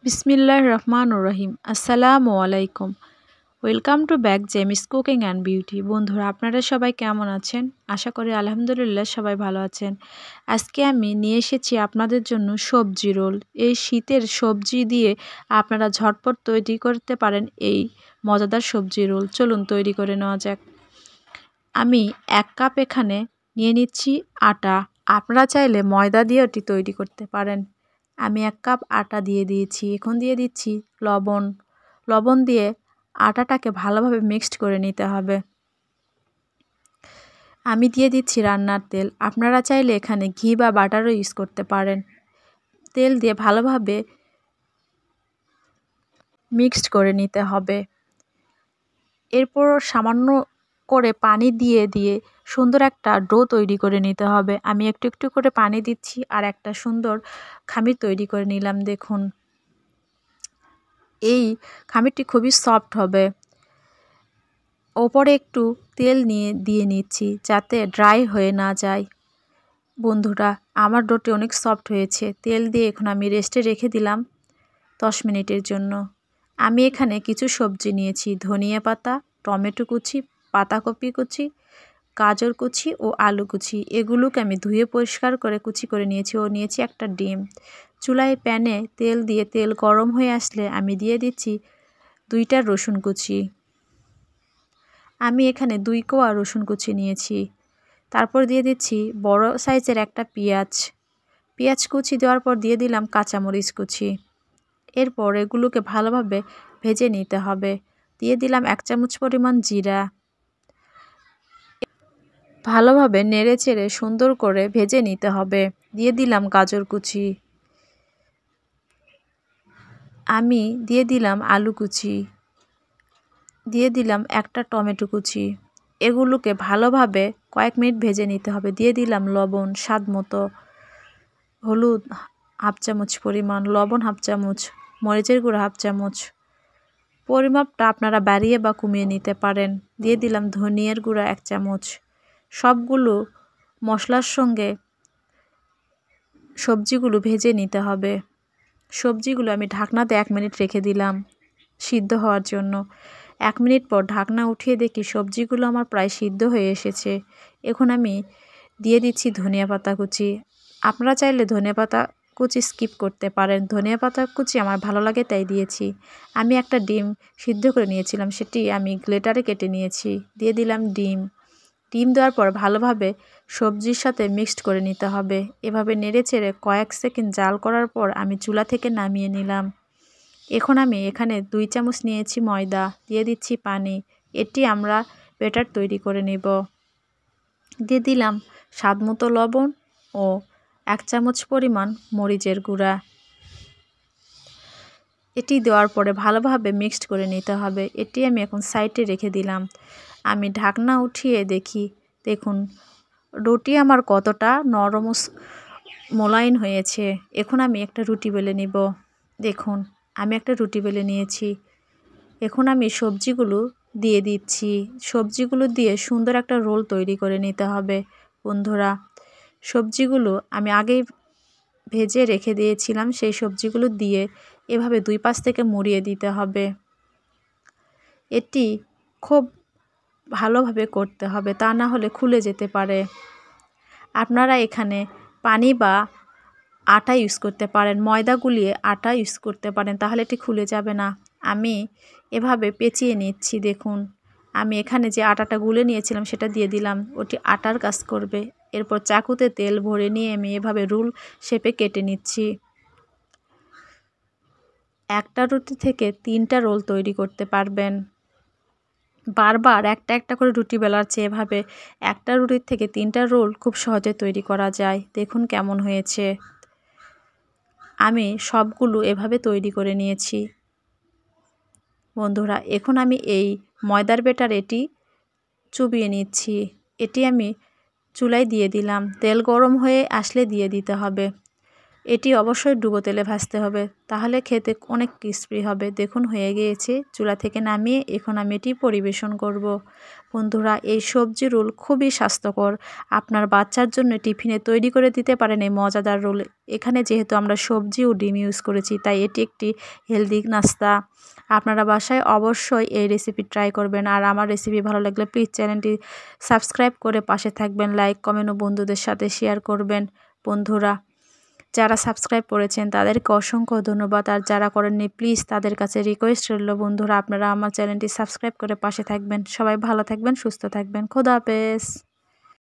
বিসমিল্লাহির রহমানির রহিম। আসসালামু আলাইকুম। ওয়েলকাম টু ব্যাক জেমিস কুকিং অ্যান্ড বিউটি। বন্ধুরা, আপনারা সবাই কেমন আছেন? আশা করি আলহামদুলিল্লাহ সবাই ভালো আছেন। আজকে আমি নিয়ে এসেছি আপনাদের জন্য সবজি রোল। এই শীতের সবজি দিয়ে আপনারা ঝটপট তৈরি করতে পারেন এই মজাদার সবজি রোল। চলুন তৈরি করে নেওয়া যাক। আমি 1 কাপ এখানে নিয়ে নিচ্ছি আটা। আপনারা চাইলে ময়দা দিয়েও এটি তৈরি করতে পারেন। আমি 1 কাপ আটা দিয়ে দিয়েছি। এখন দিয়ে দিচ্ছি লবণ। লবণ দিয়ে আটাটাকে ভালোভাবে মিক্সড করে নিতে হবে। আমি দিয়ে দিচ্ছি রান্নার তেল। আপনারা চাইলে এখানে ঘি বা বাটারও ইউজ করতে পারেন। তেল দিয়ে ভালোভাবে মিক্সড করে নিতে হবে। এরপর সামান্য করে পানি দিয়ে সুন্দর একটা ডো তৈরি করে নিতে হবে। আমি একটু একটু করে পানি দিচ্ছি আর একটা সুন্দর খামির তৈরি করে নিলাম। দেখুন, এই খামিরটি খুবই সফট হবে। ওপরে একটু তেল দিয়ে নিচ্ছি যাতে ড্রাই হয়ে না যায়। বন্ধুরা, আমার ডোটি অনেক সফট হয়েছে। তেল দিয়ে এখন আমি রেস্টে রেখে দিলাম 10 মিনিটের জন্য। আমি এখানে কিছু সবজি নিয়েছি: ধনিয়া পাতা, টমেটো কুচি, পাতাকপি কুচি, গাজর কুচি ও আলু কুচি। এগুলোকে আমি ধুয়ে পরিষ্কার করে কুচি করে নিয়েছি ও নিয়েছি একটা ডিম। চুলায় প্যানে তেল দিয়ে তেল গরম হয়ে আসলে আমি দিয়ে দিচ্ছি 2টা রসুন কুচি। আমি এখানে 2 কোয়া রসুন কুচি নিয়েছি। তারপর দিয়ে দিচ্ছি বড় সাইজের একটা পেঁয়াজ কুচি দেওয়ার পর দিয়ে দিলাম কাঁচামরিচ কুচি। এরপর এগুলোকে ভালোভাবে ভেজে নিতে হবে। দিয়ে দিলাম 1 চামচ পরিমাণ জিরা। ভালোভাবে নেড়েচেড়ে সুন্দর করে ভেজে নিতে হবে। দিয়ে দিলাম গাজর কুচি। আমি দিয়ে দিলাম আলু কুচি। দিয়ে দিলাম একটা টমেটো কুচি। এগুলোকে ভালোভাবে কয়েক মিনিট ভেজে নিতে হবে। দিয়ে দিলাম লবণ স্বাদ মতো, হলুদ 1/2 চামচ পরিমাণ, লবণ 1/2 চামচ, মরিচের গুঁড়া 1/2 চামচ। পরিমাপটা আপনারা বাড়িয়ে বা কমিয়ে নিতে পারেন। দিয়ে দিলাম ধনিয়ার গুঁড়া 1 চামচ। সবগুলো মশলার সঙ্গে সবজিগুলো ভেজে নিতে হবে। সবজিগুলো আমি ঢাকনাতে 1 মিনিট রেখে দিলাম সিদ্ধ হওয়ার জন্য। 1 মিনিট পর ঢাকনা উঠিয়ে দেখি সবজিগুলো আমার প্রায় সিদ্ধ হয়ে এসেছে। এখন আমি দিয়ে দিচ্ছি ধনিয়া পাতা কুচি। আপনারা চাইলে ধনিয়া পাতা কুচি স্কিপ করতে পারেন। ধনিয়া পাতা কুচি আমার ভালো লাগে তাই দিয়েছি। আমি একটা ডিম সিদ্ধ করে নিয়েছিলাম, সেটি আমি গ্রেটারে কেটে নিয়েছি। দিয়ে দিলাম ডিম দেওয়ার পর ভালোভাবে সবজির সাথে মিক্সড করে নিতে হবে। এভাবে নেড়েচেড়ে কয়েক সেকেন্ড জাল করার পর আমি চুলা থেকে নামিয়ে নিলাম। এখন আমি এখানে 2 চামচ নিয়েছি ময়দা। দিয়ে দিচ্ছি পানি। এটি আমরা ব্যাটার তৈরি করে নেব। দিয়ে দিলাম স্বাদমতো লবণ ও 1 চামচ পরিমাণ মরিচের গুঁড়া। এটি দেওয়ার পরে ভালোভাবে মিক্সড করে নিতে হবে। এটি আমি এখন সাইডে রেখে দিলাম। আমি ঢাকনা উঠিয়ে দেখুন রুটি আমার কতটা নরম মোলায়েম হয়েছে। এখন আমি একটা রুটি বেলে নিব। দেখুন, আমি একটা রুটি বেলে নিয়েছি। এখন আমি সবজিগুলো দিয়ে দিচ্ছি। সবজিগুলো দিয়ে সুন্দর একটা রোল তৈরি করে নিতে হবে। বন্ধুরা, সবজিগুলো আমি আগেই ভেজে রেখে দিয়েছিলাম। সেই সবজিগুলো দিয়ে এভাবে 2 পাশ থেকে মুড়িয়ে দিতে হবে। এটি খুব ভালোভাবে করতে হবে, তা না হলে খুলে যেতে পারে। আপনারা এখানে পানি বা আটা ইউজ করতে পারেন, ময়দা গুলিয়ে আটা ইউজ করতে পারেন, তাহলে এটি খুলে যাবে না। আমি এভাবে পেঁচিয়ে নিচ্ছি। দেখুন, আমি এখানে যে আটাটা গুলে নিয়েছিলাম সেটা দিয়ে দিলাম। ওটি আটার কাজ করবে। এরপর চাকুতে তেল ভরে নিয়ে আমি এভাবে রোল শেপে কেটে নিচ্ছি। একটা রুটি থেকে 3টা রোল তৈরি করতে পারবেন। বারবার একটা একটা করে রুটি বেলার চেয়ে এভাবে একটা রুটির থেকে 3টা রোল খুব সহজে তৈরি করা যায়। দেখুন কেমন হয়েছে। আমি সবগুলো এভাবে তৈরি করে নিয়েছি। বন্ধুরা, এখন আমি এই ময়দার ব্যাটার এটি চুবিয়ে নিচ্ছি। এটি আমি চুলায় দিয়ে দিলাম। তেল গরম হয়ে আসলে দিয়ে দিতে হবে। এটি অবশ্যই ডুবো তেলে ভাজতে হবে, তাহলে খেতে অনেক ক্রিস্পি হবে। দেখুন হয়ে গিয়েছে, চুলা থেকে নামিয়ে এখন আমি এটি পরিবেশন করব। বন্ধুরা, এই সবজি রোল খুবই স্বাস্থ্যকর। আপনার বাচ্চার জন্য টিফিনে তৈরি করে দিতে পারেন এই মজাদার রোল। এখানে যেহেতু আমরা সবজি ও ডিম ইউজ করেছি, তাই এটি একটি হেলদি নাস্তা। আপনারা বাসায় অবশ্যই এই রেসিপি ট্রাই করবেন। আর আমার রেসিপি ভালো লাগলে প্লিজ চ্যানেলটি সাবস্ক্রাইব করে পাশে থাকবেন, লাইক কমেন্ট ও বন্ধুদের সাথে শেয়ার করবেন। বন্ধুরা, যারা সাবস্ক্রাইব করেছেন তাদেরকে অসংখ্য ধন্যবাদ, আর যারা করেননি প্লিজ তাদের কাছে রিকোয়েস্ট রইল বন্ধুরা আপনারা আমার চ্যানেলটি সাবস্ক্রাইব করে পাশে থাকবেন। সবাই ভালো থাকবেন, সুস্থ থাকবেন। খোদা হাফেজ।